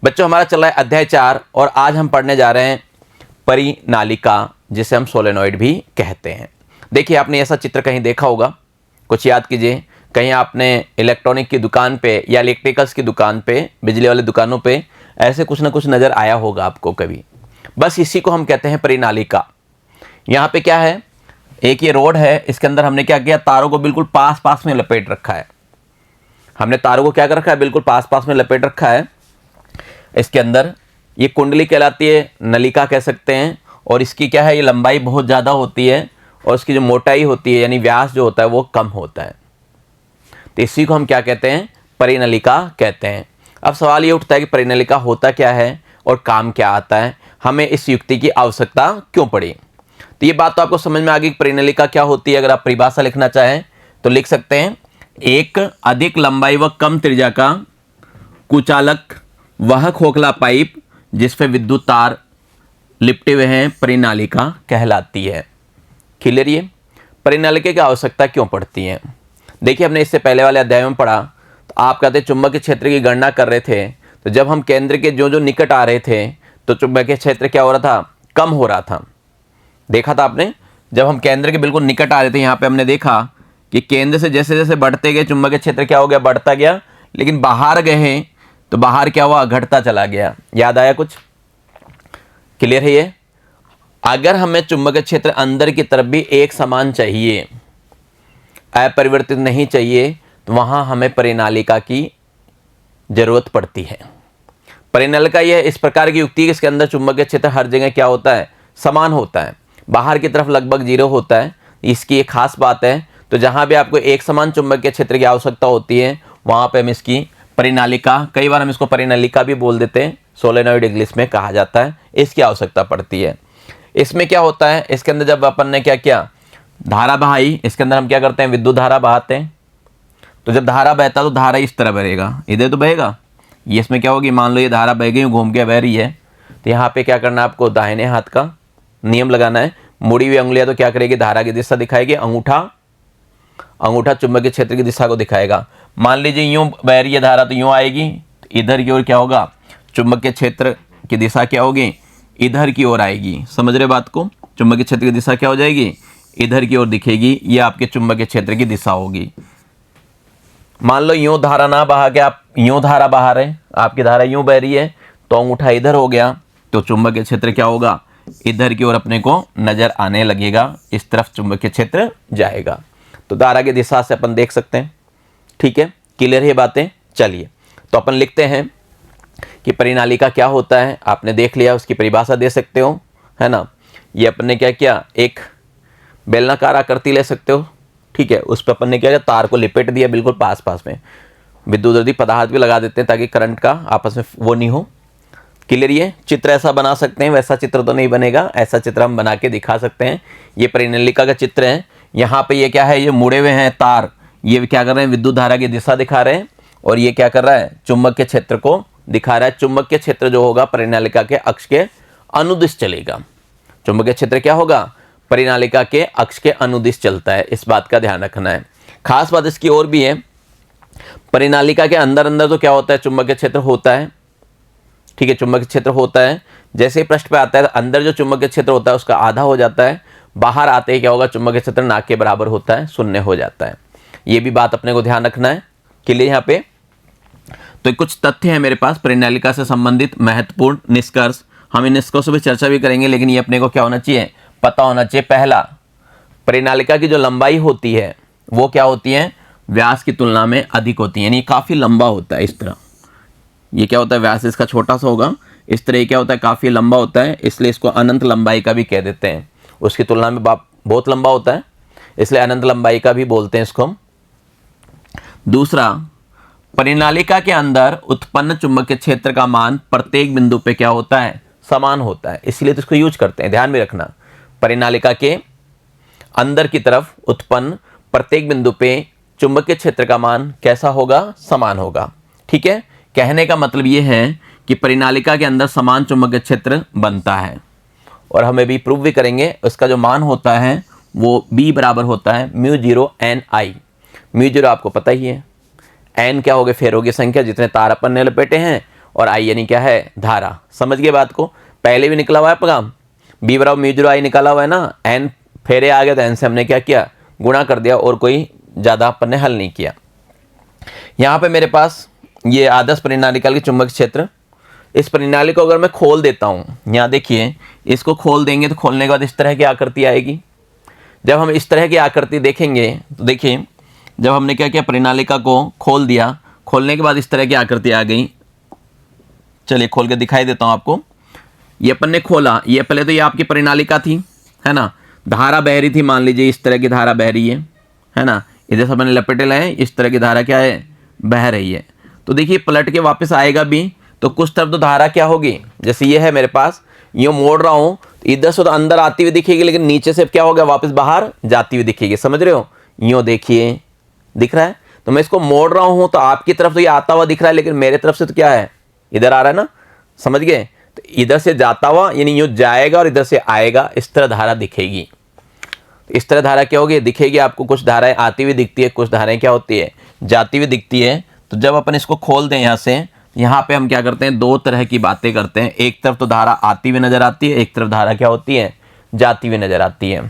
बच्चों हमारा चल रहा है अध्याय 4 और आज हम पढ़ने जा रहे हैं परिनालिका, जिसे हम सोलेनॉइड भी कहते हैं। देखिए आपने ऐसा चित्र कहीं देखा होगा, कुछ याद कीजिए। कहीं आपने इलेक्ट्रॉनिक की दुकान पे या इलेक्ट्रिकल्स की दुकान पे, बिजली वाली दुकानों पे ऐसे कुछ ना कुछ नज़र आया होगा आपको कभी। बस इसी को हम कहते हैं परिनालिका। यहाँ पे क्या है, एक ये रोड है, इसके अंदर हमने क्या किया, तारों को बिल्कुल पास पास में लपेट रखा है। हमने तारों को क्या कर रखा है, बिल्कुल पास पास में लपेट रखा है। इसके अंदर ये कुंडली कहलाती है, नलिका कह सकते हैं। और इसकी क्या है, ये लंबाई बहुत ज़्यादा होती है और इसकी जो मोटाई होती है यानी व्यास जो होता है वो कम होता है। तो इसी को हम क्या कहते हैं, परिनलिका कहते हैं। अब सवाल ये उठता है कि परिनलिका होता क्या है और काम क्या आता है, हमें इस युक्ति की आवश्यकता क्यों पड़ी। तो ये बात तो आपको समझ में आ गई, परिनलिका क्या होती है। अगर आप परिभाषा लिखना चाहें तो लिख सकते हैं, एक अधिक लंबाई व कम त्रिज्या का कुचालक वह खोखला पाइप जिस पे विद्युत तार लिपटे हुए हैं, परिनालिका कहलाती है। क्लियर। ये परिनालिका की आवश्यकता क्यों पड़ती है। देखिए हमने इससे पहले वाले अध्याय में पढ़ा, तो आप कहते चुंबकीय क्षेत्र की गणना कर रहे थे, तो जब हम केंद्र के जो जो निकट आ रहे थे तो चुंबकीय क्षेत्र क्या हो रहा था, कम हो रहा था। देखा था आपने, जब हम केंद्र के बिल्कुल निकट आ रहे थे, यहाँ पे हमने देखा कि केंद्र से जैसे जैसे बढ़ते गए चुंबकीय क्षेत्र क्या हो गया, बढ़ता गया। लेकिन बाहर गए हैं तो बाहर क्या हुआ, घटता चला गया। याद आया कुछ। क्लियर है ये। अगर हमें चुंबकीय क्षेत्र अंदर की तरफ भी एक समान चाहिए, अपरिवर्तित नहीं चाहिए, तो वहां हमें परिनालिका की जरूरत पड़ती है। परिनालिका यह इस प्रकार की युक्ति है कि इसके अंदर चुंबकीय क्षेत्र हर जगह क्या होता है, समान होता है। बाहर की तरफ लगभग 0 होता है। इसकी एक खास बात है। तो जहां भी आपको एक समान चुंबकीय क्षेत्र की आवश्यकता होती है, वहां पे हम इसकी परिनालिका, कई बार हम इसको परिनालिका भी बोल देते हैं, सोलेनॉइड इंग्लिश में कहा जाता है, इसकी आवश्यकता पड़ती है। इसमें क्या होता है, इसके अंदर जब अपन ने क्या किया, धारा बहाई, इसके अंदर हम क्या करते हैं, विद्युत धारा बहाते हैं। तो जब धारा बहता तो धारा इस तरह बहेगा, इधर तो बहेगा। ये इसमें क्या होगी, मान लो ये धारा बह गई, घूम के बह रही है, तो यहाँ पे क्या करना है, आपको दाहिने हाथ का नियम लगाना है। मुड़ी हुई उंगलियां तो क्या करेगी, धारा की दिशा दिखाएगी। अंगूठा चुंबकीय क्षेत्र की दिशा को दिखाएगा। मान लीजिए यूं बह रही है धारा, तो यूं आएगी, तो इधर की ओर क्या होगा, चुंबकीय क्षेत्र की दिशा क्या होगी, इधर की ओर आएगी। समझ रहे बात को। चुंबकीय क्षेत्र की दिशा क्या हो जाएगी, इधर की ओर दिखेगी। ये आपके चुंबकीय क्षेत्र की दिशा होगी। मान लो यूं धारा ना बहा के आप यूं धारा बहा रहे, आपकी धारा यूं बह रही है, तो अंगूठा इधर हो गया, तो चुंबकीय क्षेत्र क्या होगा, इधर की ओर अपने को नजर आने लगेगा। इस तरफ चुंबकीय क्षेत्र जाएगा। तो धारा की दिशा से अपन देख सकते हैं। ठीक है, क्लियर है बातें। चलिए तो अपन लिखते हैं कि परिनालिका क्या होता है। आपने देख लिया, उसकी परिभाषा दे सकते हो, है ना। ये अपन ने क्या किया, एक बेलनाकार आकृति ले सकते हो। ठीक है, उस पर अपन ने क्या किया, तार को लिपेट दिया बिल्कुल पास पास में। विद्युत पदार्थ भी लगा देते हैं ताकि करंट का आपस में वो नहीं हो। क्लियर। ये चित्र ऐसा बना सकते हैं, वैसा चित्र तो नहीं बनेगा, ऐसा चित्र हम बना के दिखा सकते हैं। ये परिनालिका का चित्र है। यहाँ पे ये क्या है, ये मुड़े हुए हैं तार, ये क्या कर रहे हैं, विद्युत धारा की दिशा दिखा रहे हैं। और ये क्या कर रहा है, चुंबकीय क्षेत्र को दिखा रहा है। चुंबकीय क्षेत्र जो होगा परिनालिका के अक्ष के अनुदिश चलेगा। चुंबकीय क्षेत्र क्या होगा, परिनालिका के अक्ष के अनुदिश चलता है। इस बात का ध्यान रखना है। खास बात इसकी और भी है, परिनालिका के अंदर अंदर तो क्या होता है, चुंबकीय क्षेत्र होता है। ठीक है, चुंबकीय क्षेत्र होता है। जैसे ही पृष्ठ पे आता है, अंदर जो चुंबकीय क्षेत्र होता है उसका आधा हो जाता है। बाहर आते ही क्या होगा, चुंबकीय क्षेत्र ना के बराबर होता है, शून्य हो जाता है। ये भी बात अपने को ध्यान रखना है। क्लियर यहाँ पे। तो कुछ तथ्य हैं मेरे पास परिनालिका से संबंधित महत्वपूर्ण निष्कर्ष। हम इन निष्कर्षों पर चर्चा भी करेंगे, लेकिन ये अपने को क्या होना चाहिए, पता होना चाहिए। पहला, परिनालिका की जो लंबाई होती है वो क्या होती है, व्यास की तुलना में अधिक होती है, यानी काफ़ी लंबा होता है। इस तरह ये क्या होता है, व्यास इसका छोटा सा होगा, इस तरह क्या होता है, काफ़ी लंबा होता है। इसलिए इसको अनंत लंबाई का भी कह देते हैं। उसकी तुलना में बहुत लंबा होता है, इसलिए अनंत लंबाई का भी बोलते हैं इसको हम। दूसरा, परिनालिका के अंदर उत्पन्न चुंबकीय क्षेत्र का मान प्रत्येक बिंदु पे क्या होता है, समान होता है, इसलिए तो इसको यूज करते हैं। ध्यान में रखना, परिनालिका के अंदर की तरफ उत्पन्न प्रत्येक बिंदु पे चुंबकीय क्षेत्र का मान कैसा होगा, समान होगा। ठीक है, कहने का मतलब ये है कि परिनालिका के अंदर समान चुंबकीय क्षेत्र बनता है। और हमें भी प्रूव भी करेंगे। उसका जो मान होता है वो B बराबर होता है μ0 Ni। μ0 आपको पता ही है, n क्या हो गए, फेरों की संख्या, जितने तार अपन ने लपेटे हैं, और आई यानी क्या है, धारा। समझ गए बात को, पहले भी निकला हुआ है काम, बी बराबर म्यू जीरो आई निकाला हुआ है ना, एन फेरे आ गया तो एन से हमने क्या किया, गुणा कर दिया, और कोई ज़्यादा अपन ने हल नहीं किया। यहाँ पे मेरे पास ये आदर्श परिनालिका के चुंबक क्षेत्र, इस प्रणाली को अगर मैं खोल देता हूँ, यहाँ देखिए इसको खोल देंगे तो खोलने के बाद इस तरह की आकृति आएगी। जब हम इस तरह की आकृति देखेंगे तो देखिए, जब हमने क्या किया, प्रणालिका को खोल दिया, खोलने के बाद इस तरह की आकृति आ गई। चलिए खोल के दिखाई देता हूँ आपको। ये अपन ने खोला, ये पहले तो ये आपकी प्रणालिका थी, है ना, धारा बह रही थी, मान लीजिए इस तरह की धारा बह रही है ना, इधर से अपन लपेटे लाए, इस तरह की धारा क्या है, बह रही है। तो देखिए पलट के वापस आएगा भी, तो कुछ तरफ तो धारा क्या होगी, जैसे ये है मेरे पास, यूँ मोड़ रहा हूँ तो इधर से तो अंदर आती हुई दिखेगी, लेकिन नीचे से क्या होगा, वापस बाहर जाती हुई दिखेगी। समझ रहे हो, यूँ देखिए दिख रहा है, तो मैं इसको मोड़ रहा हूँ तो आपकी तरफ तो ये आता हुआ दिख रहा है, लेकिन मेरे तरफ से तो क्या है, इधर आ रहा है ना। समझ गए, तो इधर से जाता हुआ यानी यूँ जाएगा और इधर से आएगा, इस तरह धारा दिखेगी। इस तरह धारा क्या होगी, दिखेगी आपको। कुछ धाराएं आती हुई दिखती है, कुछ धाराएं क्या होती है, जाती हुई दिखती है। तो जब अपन इसको खोल दें यहाँ से, यहाँ पे हम क्या करते हैं, दो तरह की बातें करते हैं। एक तरफ तो धारा आती हुई नजर आती है, एक तरफ धारा क्या होती है, जाती हुई नजर आती है।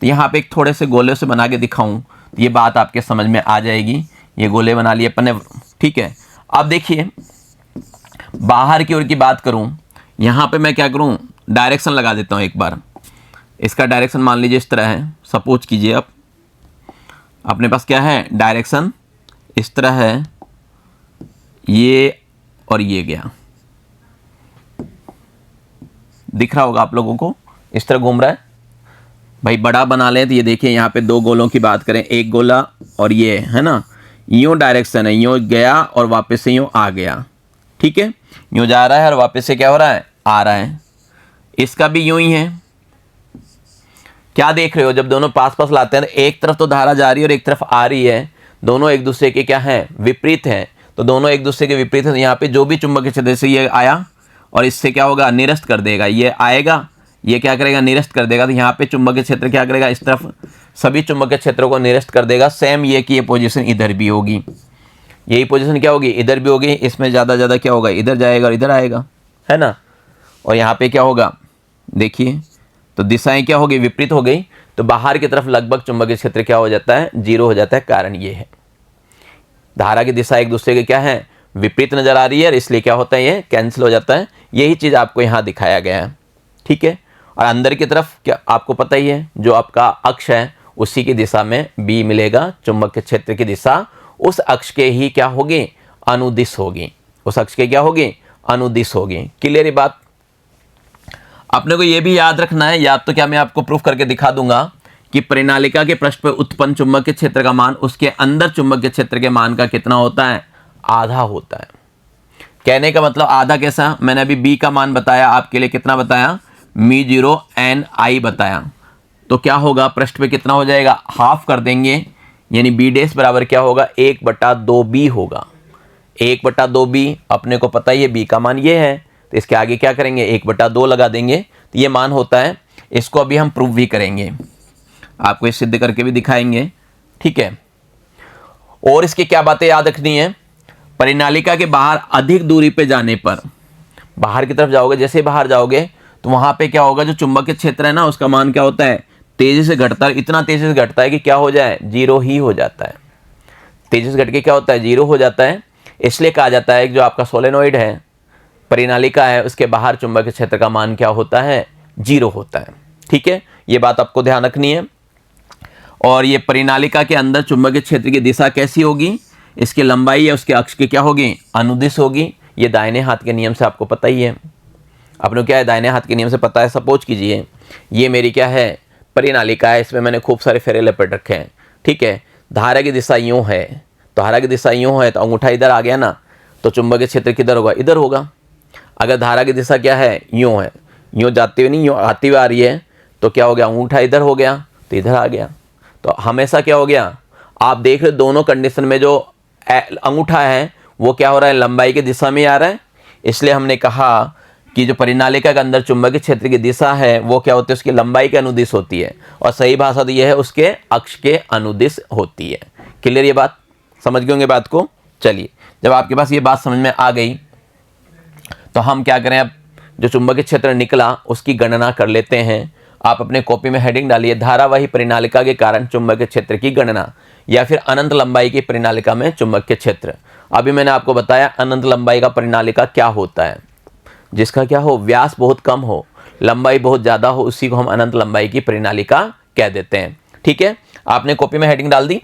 तो यहाँ पे एक थोड़े से गोले से बना के दिखाऊं तो ये बात आपके समझ में आ जाएगी। ये गोले बना लिए अपन ने, ठीक है। अब देखिए बाहर की ओर की बात करूं, यहाँ पे मैं क्या करूं, डायरेक्शन लगा देता हूं एक बार। इसका डायरेक्शन मान लीजिए इस तरह है, सपोज कीजिए अब अपने पास क्या है, डायरेक्शन इस तरह है, ये और ये गया, दिख रहा होगा आप लोगों को, इस तरह घूम रहा है। भाई बड़ा बना लें तो ये देखिए, यहाँ पे दो गोलों की बात करें, एक गोला और ये है ना, यूँ डायरेक्शन है, यूँ गया और वापस से यूँ आ गया, ठीक है, यूँ जा रहा है और वापस से क्या हो रहा है, आ रहा है। इसका भी यूँ ही है। क्या देख रहे हो, जब दोनों पास पास लाते हैं तो एक तरफ तो धारा जा रही है और एक तरफ आ रही है, दोनों एक दूसरे के क्या है, विपरीत है। तो दोनों एक दूसरे के विपरीत है, तो यहाँ पे जो भी चुंबकीय क्षेत्र से ये आया और इससे क्या होगा, निरस्त कर देगा, ये आएगा, ये क्या करेगा, निरस्त कर देगा। तो यहाँ पे चुंबकीय क्षेत्र क्या करेगा, इस तरफ सभी चुंबकीय क्षेत्रों को निरस्त कर देगा। सेम ये कि ये पोजीशन इधर भी होगी, यही पोजीशन क्या होगी, इधर भी होगी। इसमें ज़्यादा क्या होगा, इधर जाएगा और इधर आएगा, है ना। और यहाँ पे क्या होगा, देखिए तो दिशाएं क्या होगी, विपरीत हो गई। तो बाहर की तरफ लगभग चुंबकीय क्षेत्र क्या हो जाता है, जीरो हो जाता है। कारण ये है, धारा की दिशा एक दूसरे के क्या है, विपरीत नजर आ रही है, और इसलिए क्या होता है, ये कैंसिल हो जाता है। यही चीज़ आपको यहाँ दिखाया गया है, ठीक है। और अंदर की तरफ क्या आपको पता ही है, जो आपका अक्ष है उसी की दिशा में बी मिलेगा। चुंबकीय क्षेत्र की दिशा उस अक्ष के ही क्या होगी, अनुदिश होगी, उस अक्ष के क्या होगी, अनुदिश होगी। क्लियर ये बात। अपने को ये भी याद रखना है, याद तो क्या मैं आपको प्रूफ करके दिखा दूंगा कि प्रणालिका के पृष्ठ पर उत्पन्न चुंबकीय क्षेत्र का मान उसके अंदर चुंबकीय क्षेत्र के मान का कितना होता है, आधा होता है। कहने का मतलब आधा कैसा, मैंने अभी बी का मान बताया आपके लिए, कितना बताया, मी जीरो एन आई बताया। तो क्या होगा, पृष्ठ पे कितना हो जाएगा, हाफ कर देंगे, यानी बी डैश बराबर क्या होगा, 1/2b होगा। 1/2b अपने को पता ही है, बी का मान ये है, तो इसके आगे क्या करेंगे, 1/2 लगा देंगे, तो ये मान होता है। इसको अभी हम प्रूव भी करेंगे, आपको ये सिद्ध करके भी दिखाएंगे, ठीक है। और इसकी क्या बातें याद रखनी है, परिनालिका के बाहर अधिक दूरी पे जाने पर, बाहर की तरफ जाओगे, जैसे बाहर जाओगे तो वहां पे क्या होगा, जो चुंबकीय क्षेत्र है ना उसका मान क्या होता है, तेजी से घटता है। इतना तेजी से घटता है कि क्या हो जाए, जीरो ही हो जाता है। तेजी से घट के क्या होता है, जीरो हो जाता है। इसलिए कहा जाता है कि जो आपका सोलेनोइड है, परिनालिका है, उसके बाहर चुंबकीय क्षेत्र का मान क्या होता है, जीरो होता है, ठीक है। ये बात आपको ध्यान रखनी है। और ये परिनालिका के अंदर चुंबकीय क्षेत्र की दिशा कैसी होगी, इसकी लंबाई या उसके अक्ष की क्या होगी, अनुदिश होगी। ये दाहिने हाथ के नियम से आपको पता ही है, अपने क्या है, दाहिने हाथ के नियम से पता है। सपोज कीजिए ये मेरी क्या है, परिनालिका है, इसमें मैंने खूब सारे फेरे लपेट रखे हैं, ठीक है। धारा की दिशा यूँ है, धारा की दिशा यूँ है, तो अंगूठा इधर आ गया ना, तो चुंबकीय क्षेत्र किधर होगा, इधर होगा। अगर धारा की दिशा क्या है, यूँ है, यूँ जाती हुई नहीं, यूँ आती हुई आ रही है, तो क्या हो गया, अंगूठा इधर हो गया, तो इधर आ गया। तो हमेशा क्या हो गया, आप देख रहे दोनों कंडीशन में जो अंगूठा है वो क्या हो रहा है, लंबाई की दिशा में आ रहा है। इसलिए हमने कहा कि जो परिनालिका के अंदर चुंबकीय क्षेत्र की दिशा है वो क्या होती है, उसकी लंबाई के अनुदिश होती है, और सही भाषा तो यह है, उसके अक्ष के अनुदिश होती है। क्लियर ये बात, समझ गए होंगे बात को। चलिए, जब आपके पास ये बात समझ में आ गई तो हम क्या करें, अब जो चुंबकीय क्षेत्र निकला उसकी गणना कर लेते हैं। आप अपने कॉपी में हेडिंग डालिए, धारावाही परिनालिका के कारण चुंबकीय क्षेत्र की गणना, या फिर अनंत लंबाई की परिनालिका में चुंबकीय क्षेत्र। अभी मैंने आपको बताया अनंत लंबाई का परिनालिका क्या होता है, जिसका क्या हो, व्यास बहुत कम हो, लंबाई बहुत ज़्यादा हो, उसी को हम अनंत लंबाई की परिनालिका कह देते हैं। ठीक है, आपने कॉपी में हेडिंग डाल दी।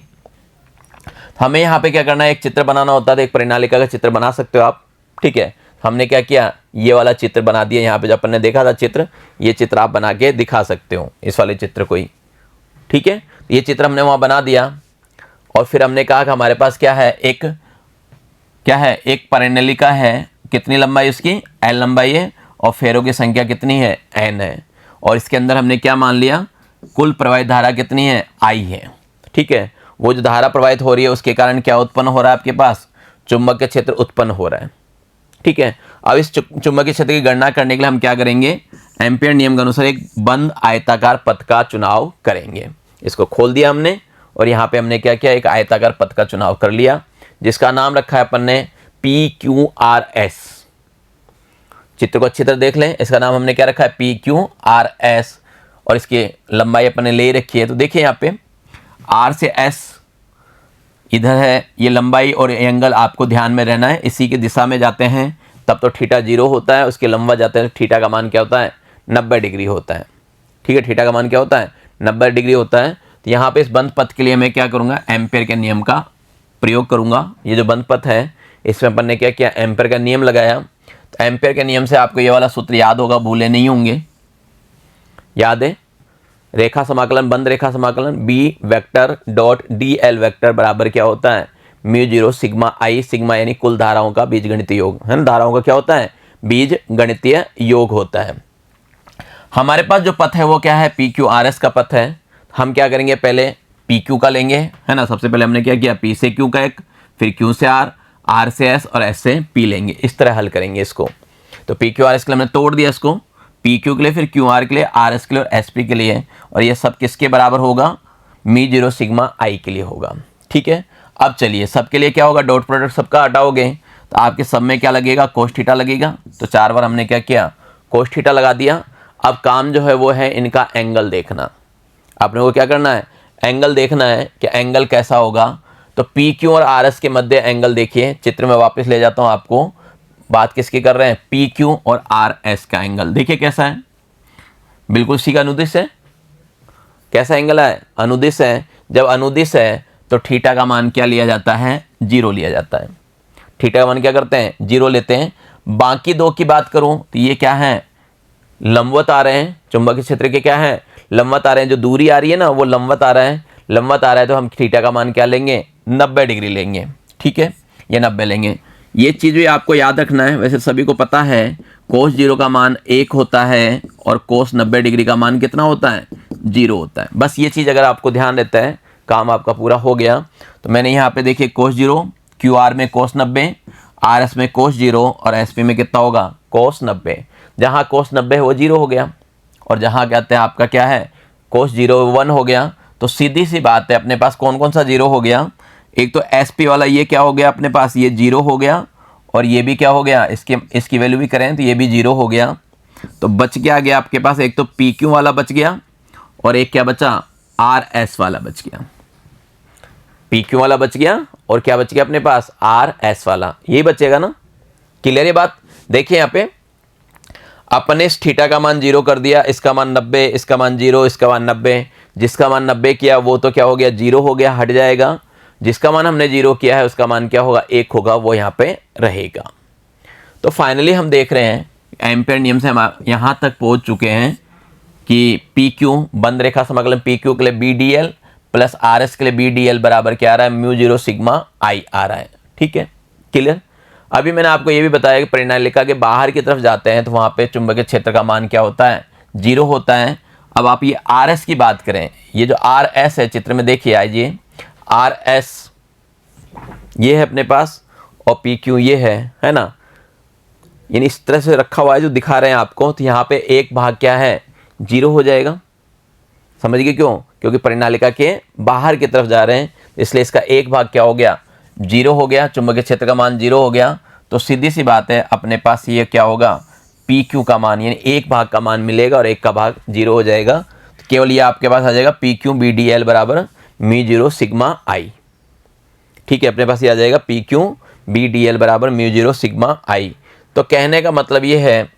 हमें यहाँ पे क्या करना है, एक चित्र बनाना होता है, तो एक परिनालिका का चित्र बना सकते हो आप। ठीक है, हमने क्या किया, ये वाला चित्र बना दिया। यहाँ पे जो अपन ने देखा था चित्र, ये चित्र आप बना के दिखा सकते हो, इस वाले चित्र को ही। ठीक है, ये चित्र हमने वहाँ बना दिया, और फिर हमने कहा कि हमारे पास क्या है, एक परिनालिका है। कितनी लंबाई उसकी, एल लंबाई है, और फेरों की संख्या कितनी है, एन है। और इसके अंदर हमने क्या मान लिया, कुल प्रवाहित धारा कितनी है, आई है। ठीक है, वो जो धारा प्रवाहित हो रही है उसके कारण क्या उत्पन्न हो रहा है आपके पास, चुंबकीय क्षेत्र उत्पन्न हो रहा है। ठीक है, अब इस चुंबकीय क्षेत्र की गणना करने के लिए हम क्या करेंगे, एम्पियर नियम के अनुसार एक बंद आयताकार पथ का चुनाव करेंगे। इसको खोल दिया हमने, और यहाँ पे हमने क्या किया, एक आयताकार पथ का चुनाव कर लिया, जिसका नाम रखा है अपन ने PQRS। चित्र को अच्छी तरह देख लें, इसका नाम हमने क्या रखा है, PQRS, और इसकी लंबाई अपन ने ले रखी है। तो देखिए यहाँ पे R से S इधर है, ये लंबाई और एंगल आपको ध्यान में रहना है, इसी की दिशा में जाते हैं तब तो थीटा 0 होता है, उसके लंबा जाते हैं थीटा का मान क्या होता है, 90 डिग्री होता है। ठीक है, थीटा का मान क्या होता है, 90 डिग्री होता है। तो यहाँ पे इस बंद पथ के लिए मैं क्या करूँगा, एम्पियर के नियम का प्रयोग करूँगा। ये जो बंद पथ है इसमें अपन ने क्या किया, एम्पियर का नियम लगाया। तो एम्पियर के नियम से आपको ये वाला सूत्र याद होगा, भूले नहीं होंगे, याद है, रेखा समाकलन, बंद रेखा समाकलन, B vector dot D L vector बराबर क्या होता है, म्यू 0 सिग्मा आई, सिग्मा यानी कुल धाराओं का बीजगणितीय योग है ना, धाराओं का क्या होता है, बीज गणितीय योग होता है। हमारे पास जो पथ है वो क्या है, PQRS का पथ है। हम क्या करेंगे, पहले PQ का लेंगे, है ना। सबसे पहले हमने क्या किया, P से Q का एक, फिर Q से R, R से S और S से P लेंगे। इस तरह हल करेंगे इसको। तो PQRS के लिए हमने तोड़ दिया इसको, PQ के लिए, फिर QR के लिए, RS के लिए और SP के लिए, और ये सब किसके बराबर होगा, म्यू 0 सिग्मा आई के लिए होगा। ठीक है, अब चलिए सबके लिए क्या होगा, डॉट प्रोडक्ट सबका हटाओगे तो आपके सब में क्या लगेगा, कोस थीटा लगेगा। तो 4 बार हमने क्या किया, कोस थीटा लगा दिया। अब काम जो है वो है इनका एंगल देखना। आपने को क्या करना है, एंगल देखना है कि एंगल कैसा होगा। तो PQ और RS के मध्य एंगल देखिए, चित्र में वापस ले जाता हूँ आपको। बात किसकी कर रहे हैं, PQ और RS का एंगल देखिए कैसा है, बिल्कुल इसी का अनुदिश है। कैसा एंगल है, अनुदिश है। जब अनुदिश है तो थीटा का मान क्या लिया जाता है, 0 लिया जाता है। थीटा का मान क्या करते हैं, 0 लेते हैं। बाकी दो की बात करूं तो ये क्या है, लंबवत आ रहे हैं, चुंबकीय क्षेत्र के क्या है, लंबवत आ रहे हैं। जो दूरी आ रही है ना वो लंबवत आ रहा है, लंबवत आ रहा है तो हम थीटा का मान क्या लेंगे, 90 डिग्री लेंगे। ठीक है, ये 90 लेंगे। ये चीज़ भी आपको याद रखना है, वैसे सभी को पता है कोस 0 का मान 1 होता है और कोस 90 डिग्री का मान कितना होता है, 0 होता है। बस ये चीज़ अगर आपको ध्यान रहता है काम आपका पूरा हो गया। तो मैंने यहाँ पे देखिए कोस 0, QR में कोस 90, RS में कोस 0 और SP में कितना होगा, कोस 90। जहाँ कोस 90 है वो 0 हो गया, और जहाँ कहते हैं आपका क्या है, कोस 0 1 हो गया। तो सीधी सी बात है, अपने पास कौन कौन सा 0 हो गया, एक तो SP वाला ये क्या हो गया अपने पास, ये 0 हो गया, और ये भी क्या हो गया, इसकी वैल्यू भी करें तो ये भी 0 हो गया। तो बच क्या गया आपके पास, एक तो PQ वाला बच गया और एक क्या बचा, RS वाला बच गया। PQ वाला बच गया और क्या बच गया अपने पास, RS वाला, यही बचेगा ना। क्लियर ये बात। देखिए यहाँ पे अपने इस थीटा का मान 0 कर दिया, इसका मान 90, इसका मान 0, इसका मान 90। जिसका मान 90 किया वो तो क्या हो गया, 0 हो गया, हट जाएगा। जिसका मान हमने 0 किया है उसका मान क्या होगा, 1 होगा, वो यहाँ पे रहेगा। तो फाइनली हम देख रहे हैं एम्पियर नियम से हम यहाँ तक पहुँच चुके हैं कि PQ बंद रेखा समाकलन PQ के लिए BDL प्लस RS के लिए BDL बराबर क्या आ रहा है, म्यू 0 सिग्मा आई आ रहा है। ठीक है, क्लियर। अभी मैंने आपको ये भी बताया कि परिनालिका के बाहर की तरफ जाते हैं तो वहाँ पे चुंबकीय क्षेत्र का मान क्या होता है, 0 होता है। अब आप ये RS की बात करें, ये जो RS है चित्र में देखिए, आइए RS ये है अपने पास और PQ ये है ना, यानी इस तरह से रखा हुआ है जो दिखा रहे हैं आपको। तो यहाँ पे एक भाग क्या है, 0 हो जाएगा। समझ गए क्यों, क्योंकि परिनालिका के बाहर की तरफ जा रहे हैं, इसलिए इसका एक भाग क्या हो गया, 0 हो गया। चुंबकीय क्षेत्र का मान 0 हो गया। तो सीधी सी बात है अपने पास ये क्या होगा, पी क्यू का मान यानी एक भाग का मान मिलेगा और एक का भाग जीरो हो जाएगा। तो केवल ये आपके पास आ जाएगा P Q B D L बराबर म्यू जीरो सिग्मा आई। ठीक है, अपने पास ये आ जाएगा P Q B D L बराबर म्यू जीरो सिग्मा आई। तो कहने का मतलब ये है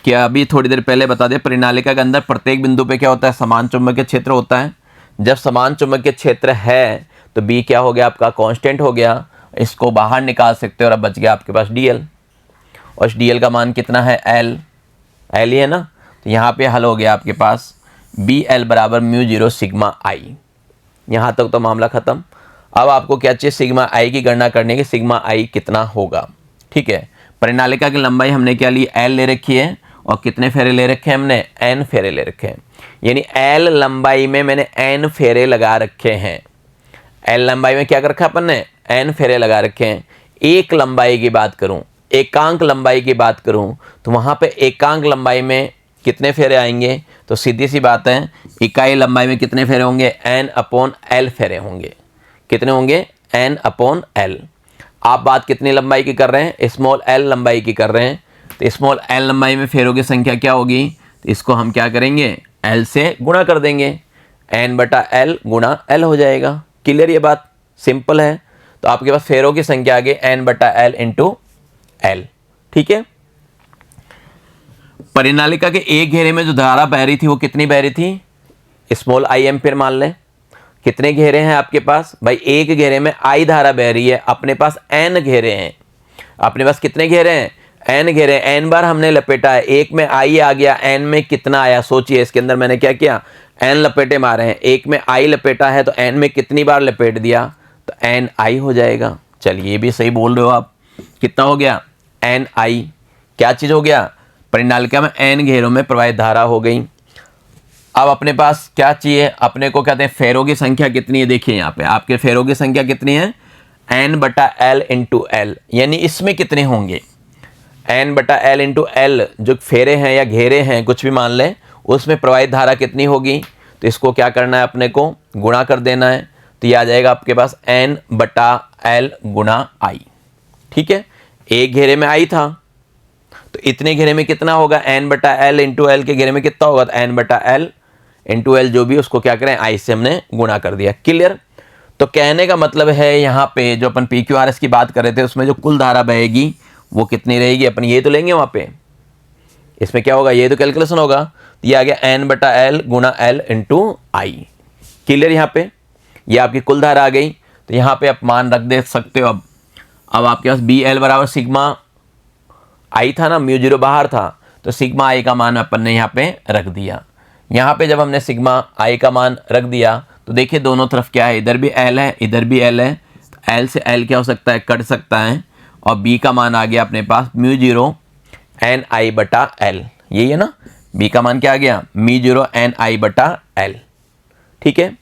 कि अभी थोड़ी देर पहले बता दें, परिनालिका के अंदर प्रत्येक बिंदु पे क्या होता है, समान चुंबकीय क्षेत्र होता है। जब समान चुंबकीय क्षेत्र है तो बी क्या हो गया आपका, कांस्टेंट हो गया, इसको बाहर निकाल सकते हो और अब बच गया आपके पास डीएल। और इस डीएल का मान कितना है, एल, एल ही है ना। तो यहाँ पे हल हो गया आपके पास बी एल बराबर म्यू जीरो सिग्मा आई। यहाँ तक तो मामला खत्म। अब आपको क्या चाहिए, सिग्मा आई की गणना करने की, सिग्मा आई कितना होगा। ठीक है, परिनालिका की लंबाई हमने क्या ली, एल ले रखी है और कितने फेरे ले रखे हैं हमने, एन फेरे ले रखे हैं। यानी एल लंबाई में मैंने एन फेरे लगा रखे हैं। एल लंबाई में क्या कर रखा अपन ने, एन फेरे लगा रखे हैं। एक लंबाई की बात करूं, एकांक लंबाई की बात करूं, तो वहां पे एकांक लंबाई में कितने फेरे आएंगे, तो सीधी सी बात है इकाई लंबाई में कितने फेरे होंगे, एन अपॉन एल फेरे होंगे। कितने होंगे, एन अपॉन एल। आप बात कितनी लंबाई की कर रहे हैं, स्मॉल एल लंबाई की कर रहे हैं। तो स्मॉल एल लंबाई में फेरों की संख्या क्या होगी, तो इसको हम क्या करेंगे, एल से गुणा कर देंगे, एन बटा एल गुणा एल हो जाएगा। क्लियर, ये बात सिंपल है। तो आपके पास फेरों की संख्या आ गई एन बटा एल इंटू एल। ठीक है, परिनालिका के एक घेरे में जो धारा बह रही थी वो कितनी बह रही थी, स्मॉल आई एम्पीयर मान लें। कितने घेरे हैं आपके पास भाई, एक घेरे में आई धारा बह रही है, अपने पास एन घेरे हैं। अपने पास कितने घेरे हैं, एन घेरे, एन बार हमने लपेटा है, एक में आई आ गया, एन में कितना आया, सोचिए इसके अंदर मैंने क्या किया, एन लपेटे मारे हैं, एक में आई लपेटा है तो एन में कितनी बार लपेट दिया, तो एन आई हो जाएगा। चलिए ये भी सही बोल रहे हो आप, कितना हो गया, एन आई। क्या चीज़ हो गया, परिनालिका में एन घेरों में प्रवाहित धारा हो गई। अब अपने पास क्या चाहिए, अपने को कहते हैं फेरों की संख्या कितनी है। देखिए यहाँ पे आपके फेरों की संख्या कितनी है, एन बटा एल इंटू एल, यानी इसमें कितने होंगे, एन बटा एल इंटू एल, जो फेरे हैं या घेरे हैं कुछ भी मान लें, उसमें प्रवाहित धारा कितनी होगी, तो इसको क्या करना है अपने को, गुणा कर देना है। तो ये आ जाएगा आपके पास एन बटा एल गुणा आई। ठीक है, एक घेरे में आई था तो इतने घेरे में कितना होगा, एन बटा एल इंटू एल के घेरे में कितना होगा, तो एन बटा एल इंटू एल जो भी उसको क्या करें, आई से हमने गुणा कर दिया। क्लियर। तो कहने का मतलब है यहाँ पे जो अपन पी क्यू आर एस की बात कर रहे थे उसमें जो कुल धारा बहेगी वो कितनी रहेगी, अपन ये तो लेंगे वहाँ पे, इसमें क्या होगा, ये तो कैलकुलेशन होगा। तो ये आ गया एन बटा एल गुणा एल इंटू आई। क्लियर, यहाँ पे ये आपकी कुल धारा आ गई। तो यहाँ पे आप मान रख दे सकते हो। अब आपके पास बी एल बराबर सिग्मा आई था ना, म्यू जीरो बाहर था, तो सिग्मा आई का मान अपन ने यहाँ पे रख दिया। यहाँ पे जब हमने सिग्मा आई का मान रख दिया तो देखिए दोनों तरफ क्या है, इधर भी एल है इधर भी एल है, तो एल से एल क्या हो सकता है, कट सकता है। और बी का मान आ गया अपने पास म्यू जीरो एन आई बटा एल, यही है ना, बी का मान क्या आ गया, म्यू जीरो एन आई बटा एल। ठीक है,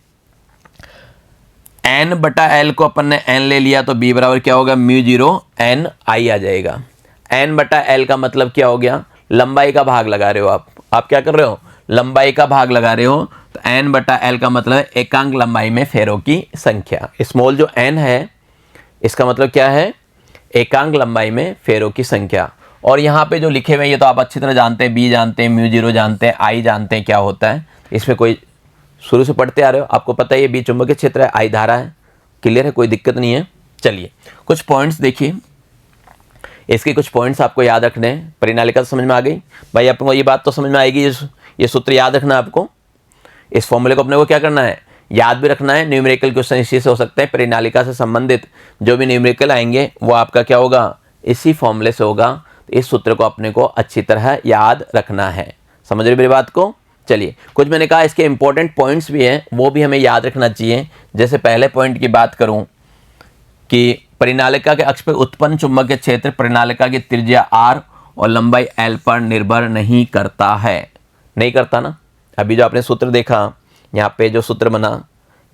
एन बटा एल को अपन ने एन ले लिया तो बी बराबर क्या होगा, म्यू जीरो एन आई आ जाएगा। एन बटा एल का मतलब क्या हो गया, लंबाई का भाग लगा रहे हो आप क्या कर रहे हो, लंबाई का भाग लगा रहे हो। तो एन बटा एल का मतलब है एकांक लंबाई में फेरों की संख्या। स्मॉल जो एन है इसका मतलब क्या है, एकांक लंबाई में फेरों की संख्या। और यहाँ पे जो लिखे हुए हैं ये तो आप अच्छी तरह जानते हैं, बी जानते हैं, म्यू जीरो जानते हैं, आई जानते हैं क्या होता है, इसमें कोई शुरू से पढ़ते आ रहे हो, आपको पता है ये बी चुंबकीय क्षेत्र है, आई धारा है। क्लियर है, कोई दिक्कत नहीं है। चलिए कुछ पॉइंट्स देखिए, इसके कुछ पॉइंट्स आपको याद रखने हैं। परिनालिका समझ में आ गई भाई, अपने को ये बात तो समझ में आएगी, ये सूत्र याद रखना है आपको। इस फॉर्मूले को अपने को क्या करना है, याद भी रखना है। न्यूमेरिकल क्वेश्चन इसी से हो सकते हैं, परिनालिका से संबंधित जो भी न्यूमेरिकल आएंगे वो आपका क्या होगा, इसी फॉर्मूले से होगा। तो इस सूत्र को अपने को अच्छी तरह याद रखना है। समझ रहे मेरी बात को। चलिए कुछ मैंने कहा इसके इंपॉर्टेंट पॉइंट्स भी हैं, वो भी हमें याद रखना चाहिए। जैसे पहले पॉइंट की बात करूं कि परिनालिका के अक्ष पर उत्पन्न चुंबकीय क्षेत्र परिनालिका की त्रिज्या r और लंबाई l पर निर्भर नहीं करता है। नहीं करता ना, अभी जो आपने सूत्र देखा यहाँ पे जो सूत्र बना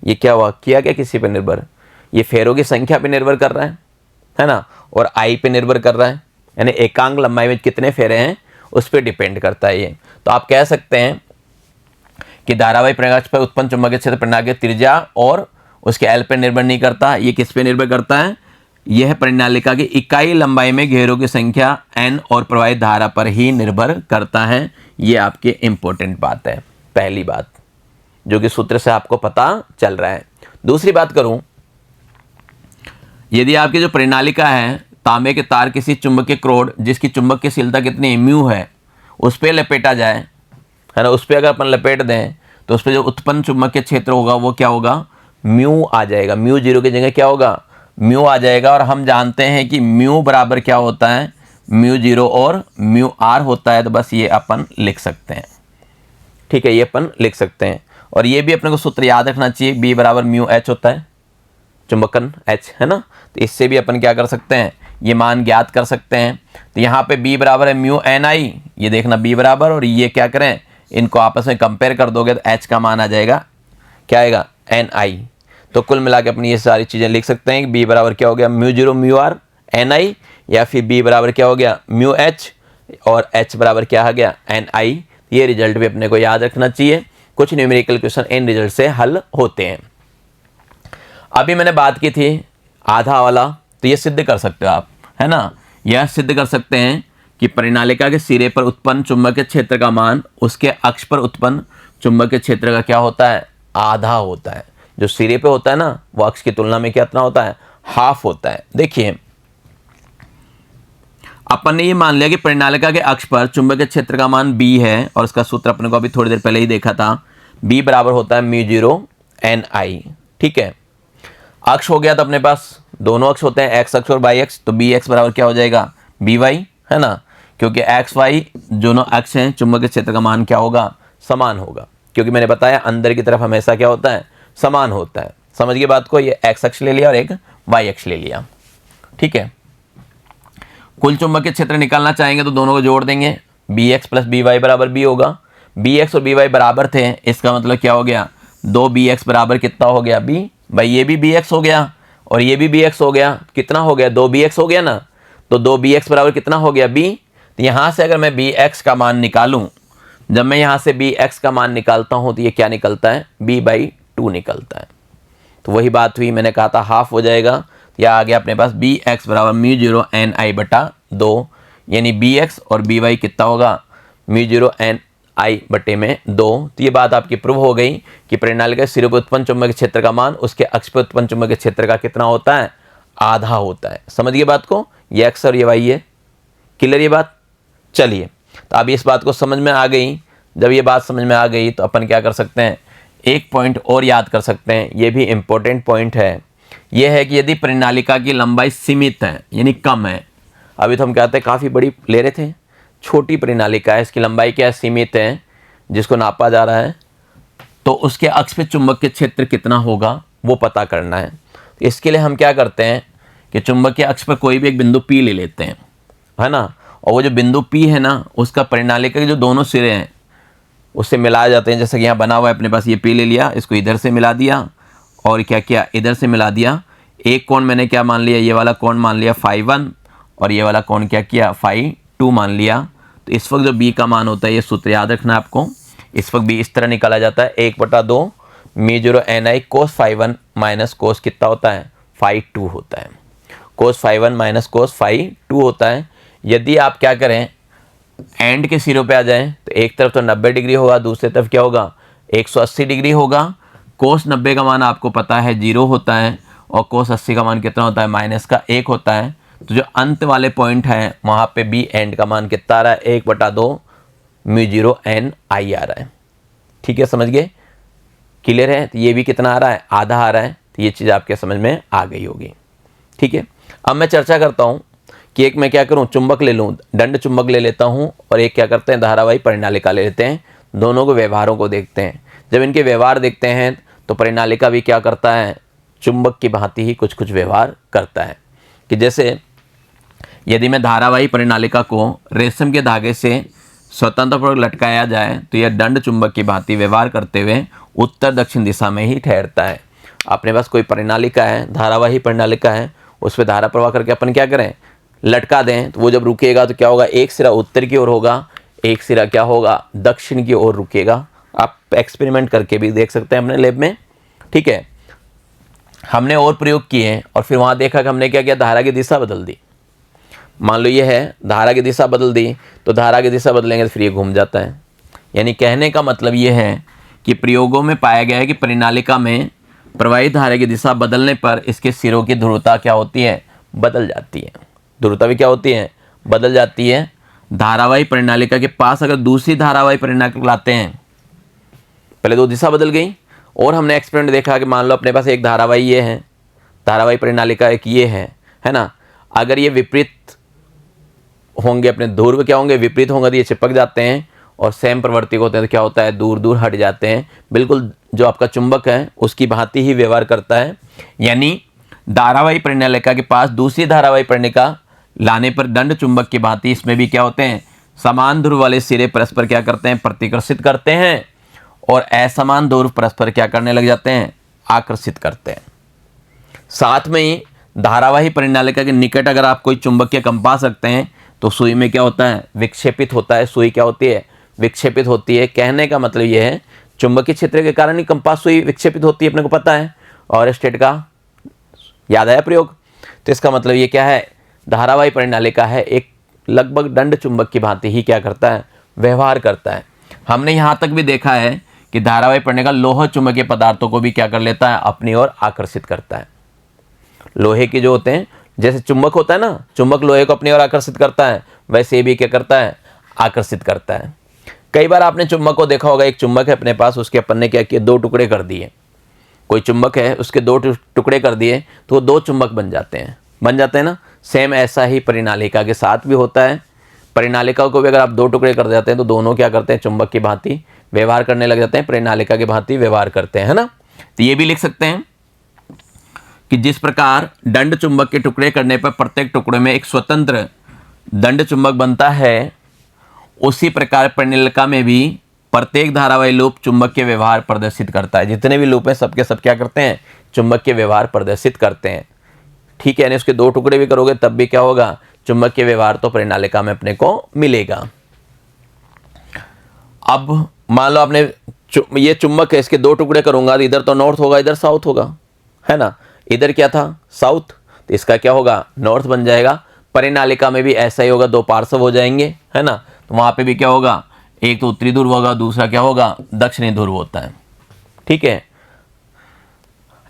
ये क्या हुआ, किया क्या किसी पे निर्भर, ये फेरों की संख्या पे निर्भर कर रहा है ना, और आई पे निर्भर कर रहा है, यानी एकांक लंबाई में कितने फेरे हैं उस पर डिपेंड करता है ये। तो आप कह सकते हैं कि धारावाही परिणाक्ष पर उत्पन्न चुंबकीय क्षेत्र परिणाली की त्रिज्या और उसके एल पर निर्भर नहीं करता, ये किस पे निर्भर करता है, यह परिनालिका की इकाई लंबाई में घेरों की संख्या n और प्रवाहित धारा पर ही निर्भर करता है। ये आपके इंपॉर्टेंट बात है, पहली बात जो कि सूत्र से आपको पता चल रहा है। दूसरी बात करूं, यदि आपकी जो परिनालिका है तांबे के तार किसी चुंबकीय क्रोड जिसकी चुंबकीयशीलता कितनी म्यू है उस पर लपेटा जाए, है ना, उस पर अगर अपन लपेट दें तो उस पर जो उत्पन्न चुंबकीय क्षेत्र होगा वो क्या होगा, म्यू आ जाएगा। म्यू जीरो की जगह क्या होगा, म्यू आ जाएगा। और हम जानते हैं कि म्यू बराबर क्या होता है, म्यू जीरो और म्यू आर होता है। तो बस ये अपन लिख सकते हैं, ठीक है, ये अपन लिख सकते हैं। और ये भी अपने को सूत्र याद रखना चाहिए, बी बराबर म्यू एच होता है, चुंबकन एच, है ना। तो इससे भी अपन क्या कर सकते हैं, ये मान ज्ञात कर सकते हैं। तो यहाँ पे बी बराबर है म्यू एन आई, ये देखना बी बराबर, और ये क्या करें, इनको आपस में कंपेयर कर दोगे तो एच का मान आ जाएगा, क्या आएगा, एन आई। तो कुल मिला के अपनी ये सारी चीज़ें लिख सकते हैं कि बी बराबर क्या हो गया, mu zero mu R N I, या फिर बी बराबर क्या हो गया, म्यू एच, और एच बराबर क्या आ गया, एन आई। ये रिजल्ट भी अपने को याद रखना चाहिए। कुछ न्यूमेरिकल क्वेश्चन इन रिजल्ट से हल होते हैं। अभी मैंने बात की थी आधा वाला, तो ये सिद्ध कर सकते हो आप, है ना। यह सिद्ध कर सकते हैं कि परिनालिका के सिरे पर उत्पन्न चुंबकीय क्षेत्र का मान उसके अक्ष पर उत्पन्न चुंबकीय क्षेत्र का क्या होता है, आधा होता है। जो सिरे पे होता है ना वो अक्ष की तुलना में कितना होता है, हाफ होता है। देखिए अपन ने ये मान लिया कि परिनालिका के अक्ष पर चुंबकीय क्षेत्र का मान b है, और इसका सूत्र अपने को अभी थोड़ी देर पहले ही देखा था, b बराबर होता है म्यू जीरो एन आई, ठीक है। अक्ष हो गया तो अपने पास दोनों अक्ष होते हैं, x अक्ष और y अक्ष, तो बी एक्स बराबर क्या हो जाएगा, बी वाई, है ना, क्योंकि एक्स वाई दोनों अक्ष हैं, चुंबकीय क्षेत्र का मान क्या होगा, समान होगा, क्योंकि मैंने बताया अंदर की तरफ हमेशा क्या होता है, समान होता है। समझ गए बात को, ये एक्स अक्ष ले लिया और एक वाई अक्ष ले लिया, ठीक है। कुल चुंबकीय क्षेत्र निकालना चाहेंगे तो दोनों को जोड़ देंगे, B X plus B Y बराबर बी होगा। बी एक्स और बी वाई बराबर थे, इसका मतलब क्या हो गया, दो बी एक्स बराबर कितना हो गया, बी, भाई ये भी बी एक्स हो गया और ये भी बी एक्स हो गया, कितना हो गया, दो बी एक्स हो गया ना, तो दो बी एक्स बराबर कितना हो गया, बी। तो यहाँ से अगर मैं बी एक्स का मान निकालूं, जब मैं यहाँ से बी एक्स का मान निकालता हूँ तो ये क्या निकलता है, बी बाई टू निकलता है। तो वही बात हुई, मैंने कहा था हाफ हो जाएगा, या आ गया अपने पास बी एक्स बराबर म्यू जीरो एन आई बटा दो, यानी बी एक्स और बी वाई कितना होगा, म्यू जीरो एन आई बटे में दो। तो ये बात आपकी प्रूव हो गई कि परिनालिका के सिरे पर उत्पन्न चुंबकीय क्षेत्र का मान उसके अक्ष पर उत्पन्न चुंबकीय क्षेत्र का कितना होता है, आधा होता है। समझ गए बात को, ये एक्स और ये वाई है, क्लियर ये बात। चलिए, तो अब इस बात को समझ में आ गई। जब ये बात समझ में आ गई तो अपन क्या कर सकते हैं, एक पॉइंट और याद कर सकते हैं, ये भी इंपॉर्टेंट पॉइंट है। यह है कि यदि परिनालिका की लंबाई सीमित है यानी कम है, अभी तो हम कहते हैं काफ़ी बड़ी ले रहे थे, छोटी परिनालिका है, इसकी लंबाई क्या है, सीमित है, जिसको नापा जा रहा है, तो उसके अक्ष पे चुंबकीय क्षेत्र कितना होगा वो पता करना है। तो इसके लिए हम क्या करते हैं कि चुंबकीय अक्ष पर कोई भी एक बिंदु P ले लेते हैं, है ना, और वो जो बिंदु P है ना उसका परिनालिका के जो दोनों सिरे हैं उससे मिलाए जाते हैं। जैसे कि यहाँ बना हुआ है अपने पास, ये P ले लिया, इसको इधर से मिला दिया और क्या किया, इधर से मिला दिया। एक कोण मैंने क्या मान लिया, ये वाला कोण मान लिया φ1, और ये वाला कोण क्या किया, φ2 मान लिया। तो इस वक्त जो b का मान होता है, ये सूत्र याद रखना है आपको, इस वक्त b इस तरह निकाला जाता है, 1/2 म्यू जीरो एन आई कोस φ1 माइनस कोस कितना होता है, φ2 होता है, कोस φ1 माइनस कोस φ2 होता है। यदि आप क्या करें, एंड के सिरों पे आ जाएं तो एक तरफ तो 90 डिग्री होगा, दूसरी तरफ क्या होगा, 180 डिग्री होगा। कोस 90 का मान आपको पता है 0 होता है, और कोस 80 का मान कितना होता है, -1 होता है। तो जो अंत वाले पॉइंट हैं वहाँ पे बी एंड का मान कितना आ रहा है, 1/2 म्यू जीरो एन आई आ रहा है। ठीक है, समझ गए, क्लियर है। तो ये भी कितना आ रहा है, आधा आ रहा है। तो ये चीज़ आपके समझ में आ गई होगी। ठीक है, अब मैं चर्चा करता हूँ कि एक मैं क्या करूँ, चुंबक ले लूँ, दंड चुंबक ले लेता हूँ, और एक क्या करते हैं, धारावाही परिनालिका ले लेते हैं। दोनों को व्यवहारों को देखते हैं। जब इनके व्यवहार देखते हैं तो परिनालिका भी क्या करता है, चुंबक की भांति ही कुछ कुछ व्यवहार करता है। कि जैसे यदि मैं धारावाही परिनालिका को रेशम के धागे से स्वतंत्रपूर्वक लटकाया जाए तो यह दंड चुंबक की भांति व्यवहार करते हुए उत्तर दक्षिण दिशा में ही ठहरता है। अपने पास कोई परिनालिका है, धारावाही परिनालिका है, उस पर धारा प्रवाह करके अपन क्या करें, लटका दें, तो वो जब रुकेगा तो क्या होगा, एक सिरा उत्तर की ओर होगा, एक सिरा क्या होगा, दक्षिण की ओर रुकेगा। आप एक्सपेरिमेंट करके भी देख सकते हैं अपने लैब में। ठीक है, हमने और प्रयोग किए और फिर वहाँ देखा कि हमने क्या किया, धारा की दिशा बदल दी। मान लो ये है, धारा की दिशा बदल दी, तो धारा की दिशा बदलेंगे तो फिर ये घूम जाता है। यानी कहने का मतलब ये है कि प्रयोगों में पाया गया है कि परिनालिका में प्रवाहित धारा की दिशा बदलने पर इसके सिरों की ध्रुवता क्या होती है, बदल जाती है। ध्रुवता भी क्या होती है, बदल जाती है। धारावाही परिनालिका के पास अगर दूसरी धारावाही परिनालिका लाते हैं, पहले दो दिशा बदल गई, और हमने एक्सपेरिमेंट देखा कि मान लो अपने पास एक धारावाही ये है, धारावाही परिनालिका एक ये है ना। अगर ये विपरीत होंगे, अपने ध्रुव क्या होंगे, विपरीत होंगे, तो ये चिपक जाते हैं, और सेम प्रवर्तिक होते हैं तो क्या होता है, दूर दूर हट जाते हैं। बिल्कुल जो आपका चुंबक है उसकी भांति ही व्यवहार करता है। यानी धारावाही परिनालिका के पास दूसरी धारावाही परिनालिका लाने पर दंड चुंबक की भांति इसमें भी क्या होते हैं, समान ध्रुव वाले सिरे परस्पर क्या करते हैं, प्रतिकर्षित करते हैं, और असमान ध्रुव परस्पर क्या करने लग जाते हैं, आकर्षित करते हैं। साथ में ही धारावाही परिनालिका के निकट अगर आप कोई चुंबकीय कंपास रखते हैं तो सुई में क्या होता है, विक्षेपित होता है। सुई क्या होती है, विक्षेपित होती है। कहने का मतलब ये है चुंबकीय क्षेत्र के कारण ही कंपास सुई विक्षेपित होती है, अपने को पता है। और स्टेट का याद आया प्रयोग। तो इसका मतलब ये क्या है, धारावाही परिनालिका है एक लगभग दंड चुंबक की भांति ही क्या करता है, व्यवहार करता है। हमने यहाँ तक भी देखा है कि धारावाही परिनालिका लोह चुंबकीय पदार्थों को भी क्या कर लेता है, अपनी ओर आकर्षित करता है। लोहे के जो होते हैं, जैसे चुंबक होता है ना, चुंबक लोहे को अपनी ओर आकर्षित करता है, वैसे ये भी क्या करता है, आकर्षित करता है। कई बार आपने चुंबक को देखा होगा, एक चुंबक है अपने पास, उसके अपन ने क्या किया, दो टुकड़े कर दिए। कोई चुंबक है, उसके दो टुकड़े कर दिए तो वो दो चुंबक बन जाते हैं ना। सेम ऐसा ही परिनालिका के साथ भी होता है। परिनालिका को भी अगर आप दो टुकड़े कर देते हैं तो दोनों क्या करते हैं, चुंबक की भांति व्यवहार करने लग जाते हैं, परिनालिका की भांति व्यवहार करते हैं, है ना। तो ये भी लिख सकते हैं कि जिस प्रकार दंड चुंबक के टुकड़े करने पर प्रत्येक टुकड़े में एक स्वतंत्र दंड चुंबक बनता है, उसी प्रकार परिनालिका में भी प्रत्येक धारावाही लूप चुंबक के व्यवहार प्रदर्शित करता है। जितने भी लूप हैं सबके सब क्या करते हैं, चुंबक के व्यवहार प्रदर्शित करते हैं। ठीक है, यानी उसके दो टुकड़े भी करोगे तब भी क्या होगा, चुंबक के व्यवहार तो परिनालिका में अपने को मिलेगा। अब मान लो आपने ये चुंबक है, इसके दो टुकड़े करूंगा, इधर तो नॉर्थ होगा, इधर साउथ होगा, है ना। इधर क्या था, साउथ, तो इसका क्या होगा, नॉर्थ बन जाएगा। परिनालिका में भी ऐसा ही होगा, दो पार्श्व हो जाएंगे, है ना। तो वहां पे भी क्या होगा, एक तो उत्तरी ध्रुव होगा, दूसरा क्या होगा, दक्षिणी ध्रुव होता है। ठीक है,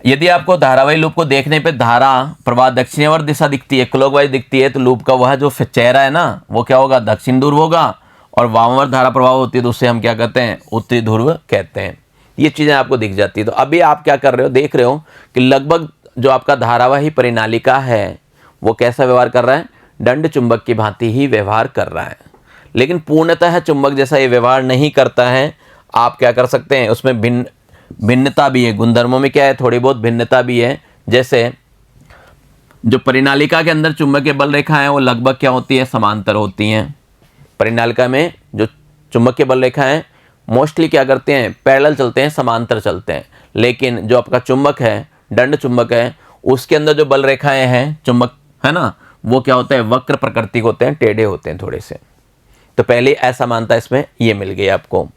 यदि आपको धारावाही लूप को देखने पे धारा प्रवाह दक्षिणावर्त दिशा दिखती है, क्लॉकवाइज दिखती है, तो लूप का वह जो चेहरा है ना, वो क्या होगा, दक्षिण ध्रुव होगा। और वामावर्त धारा प्रवाह होती है तो उससे हम क्या कहते हैं, उत्तरी ध्रुव कहते हैं। ये चीज़ें आपको दिख जाती है। तो अभी आप क्या कर रहे हो, देख रहे हो कि लगभग जो आपका धारावाही परिनालिका है वो कैसा व्यवहार कर रहा है, दंड चुंबक की भांति ही व्यवहार कर रहा है। लेकिन पूर्णतः चुंबक जैसा ये व्यवहार नहीं करता है। आप क्या कर सकते हैं, उसमें भिन्नता भी है, गुणधर्मों में क्या है, थोड़ी बहुत भिन्नता भी है। जैसे जो परिनालिका के अंदर चुंबकीय बल रेखा है वो लगभग क्या होती है, समांतर होती हैं। परिनालिका में जो चुंबकीय बल रेखा है मोस्टली क्या करते हैं, पैरेलल चलते हैं, समांतर चलते हैं। लेकिन जो आपका चुंबक है, दंड चुंबक है, उसके अंदर जो बल रेखाएं हैं चुंबक, है ना, वो क्या होता है, वक्र प्रकृति के होते हैं, टेढ़े होते हैं थोड़े से। तो पहले असमानता इसमें ये मिल गई आपको।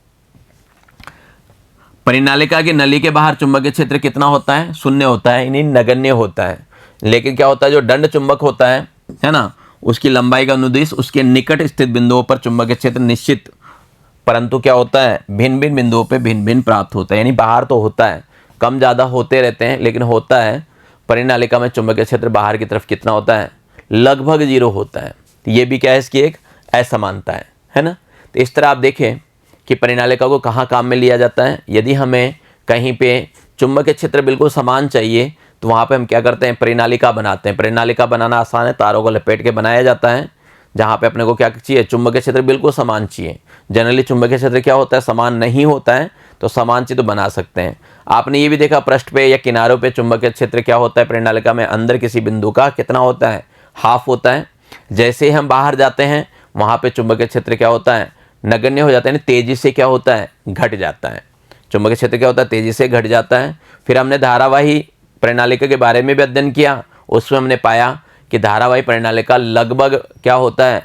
परिनालिका की नली के बाहर चुंबकीय क्षेत्र कितना होता है, शून्य होता है, यानी नगण्य होता है। लेकिन क्या होता है, जो दंड चुंबक होता है ना, उसकी लंबाई का अनुदिश उसके निकट स्थित बिंदुओं पर चुंबकीय क्षेत्र निश्चित, परंतु क्या होता है, भिन्न भिन्न बिंदुओं पे भिन्न भिन्न प्राप्त होता है। यानी बाहर तो होता है, कम ज़्यादा होते रहते हैं, लेकिन होता है। परिनालिका में चुंबकीय क्षेत्र बाहर की तरफ कितना होता है, लगभग 0 होता है। तो ये भी क्या है, इसकी एक असमानता है ना। तो इस तरह आप देखें कि परिनालिका को कहाँ काम में लिया जाता है। यदि हमें कहीं पे चुंबकीय क्षेत्र बिल्कुल समान चाहिए तो वहाँ पे हम क्या करते हैं, परिनालिका बनाते हैं। परिनालिका बनाना आसान है, तारों को लपेट के बनाया जाता है। जहाँ पे अपने को क्या चाहिए, चुंबकीय क्षेत्र बिल्कुल समान चाहिए। जनरली चुंबकीय क्षेत्र क्या होता है, समान नहीं होता है, तो समान चीज तो बना सकते हैं। आपने ये भी देखा पृष्ठ पे या किनारों पे चुंबकीय क्षेत्र क्या होता है, परिनालिका में अंदर किसी बिंदु का कितना होता है, हाफ होता है। जैसे ही हम बाहर जाते हैं वहाँ पे चुंबकीय क्षेत्र क्या होता है, नगण्य हो जाता है, तेजी से क्या होता है, घट जाता है। चुंबकीय क्षेत्र क्या होता है, तेजी से घट जाता है। फिर हमने धारावाही परिनालिका के बारे में भी अध्ययन किया, उसमें हमने पाया कि धारावाही परिनालिका लगभग क्या होता है,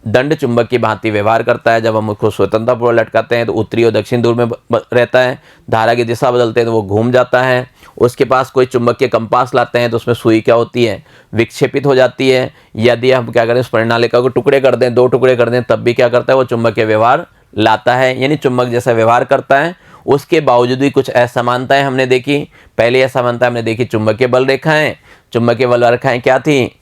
दंड चुंबक की भांति व्यवहार करता है। जब हम उसको स्वतंत्रतापूर्वक लटकाते हैं तो उत्तरी और दक्षिण ध्रुव में रहता है। धारा की दिशा बदलते हैं तो वो घूम जाता है। उसके पास कोई चुंबकीय कंपास लाते हैं तो उसमें सुई क्या होती है, विक्षेपित हो जाती है। यदि हम क्या करें, उस परिनालिका को टुकड़े कर दें, 2 टुकड़े कर दें, तब भी क्या करता है, वो चुंबकीय व्यवहार लाता है, यानी चुंबक जैसा व्यवहार करता है। उसके बावजूद भी कुछ असमानताएं हमने देखी। पहली असमानता हमने देखी चुंबकीय बल रेखाएं। चुंबकीय बल रेखाएं क्या थी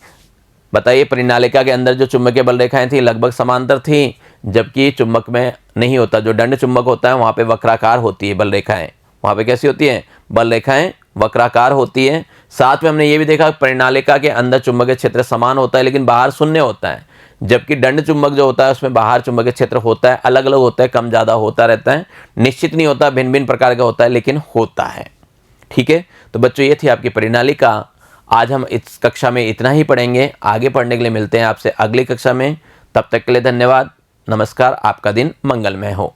बताइए, परिनालिका के अंदर जो चुंबकीय बल रेखाएं थी लगभग समांतर थी, जबकि चुंबक में नहीं होता। जो दंड चुंबक होता है वहाँ पे वक्राकार होती है बल रेखाएं। वहाँ पे कैसी होती है, बल रेखाएं वक्राकार होती है। साथ में हमने ये भी देखा परिनालिका के अंदर चुंबकीय क्षेत्र समान होता है लेकिन बाहर शून्य होता है, जबकि दंड चुंबक जो होता है उसमें बाहर चुंबकीय क्षेत्र होता है, अलग अलग होता है, कम ज़्यादा होता रहता है, निश्चित नहीं होता, भिन्न भिन्न प्रकार का होता है लेकिन होता है। ठीक है, तो बच्चों ये थी आपकी परिनालिका। आज हम इस कक्षा में इतना ही पढ़ेंगे। आगे पढ़ने के लिए मिलते हैं आपसे अगली कक्षा में। तब तक के लिए धन्यवाद। नमस्कार। आपका दिन मंगलमय हो।